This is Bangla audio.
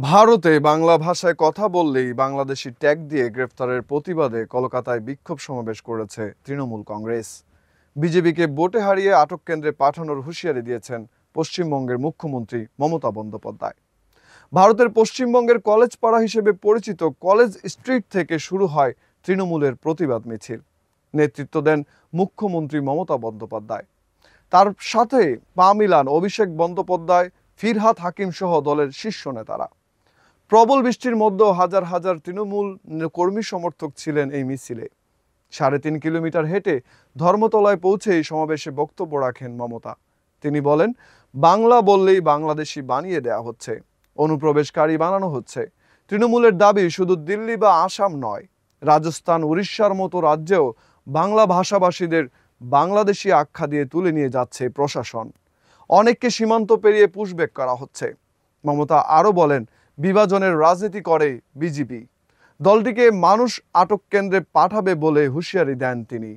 ভারতে বাংলা ভাষায় কথা বললেই বাংলাদেশি ট্যাগ দিয়ে গ্রেফতারের প্রতিবাদে কলকাতায় বিক্ষোভ সমাবেশ করেছে তৃণমূল কংগ্রেস। বিজেপিকে ভোটে হারিয়ে আটক কেন্দ্রে পাঠানোর হুঁশিয়ারি দিয়েছেন পশ্চিমবঙ্গের মুখ্যমন্ত্রী মমতা বন্দ্যোপাধ্যায়। ভারতের পশ্চিমবঙ্গের কলেজ পাড়া হিসেবে পরিচিত কলেজ স্ট্রিট থেকে শুরু হয় তৃণমূলের প্রতিবাদ মিছিল। নেতৃত্ব দেন মুখ্যমন্ত্রী মমতা বন্দ্যোপাধ্যায়। তার সাথে পা মিলান অভিষেক বন্দ্যোপাধ্যায়, ফিরহাদ হাকিম সহ দলের শীর্ষ নেতারা। প্রবল বৃষ্টির মধ্যেও হাজার হাজার তৃণমূল কর্মী সমর্থক ছিলেন এই মিছিলে। ৩.৫ কিলোমিটার হেঁটে ধর্মতলায় পৌঁছেই সমাবেশে বক্তব্য রাখেন মমতা। তিনি বলেন, বাংলা বললেই বাংলাদেশি বানিয়ে দেয়া হচ্ছে, অনুপ্রবেশকারী বানানো হচ্ছে। তৃণমূলের দাবি শুধু দিল্লি বা আসাম নয়, রাজস্থান, উড়িষ্যার মতো রাজ্যেও বাংলা ভাষাভাষীদের বাংলাদেশি আখ্যা দিয়ে তুলে নিয়ে যাচ্ছে প্রশাসন। অনেককে সীমান্ত পেরিয়ে পুশব্যাক করা হচ্ছে। মমতা আরও বলেন, বিভাজনের রাজনীতি করে বিজেপি। দলটিকে মানুষ আটক কেন্দ্রে পাঠাবে বলে হুঁশিয়ারি দেন তিনি।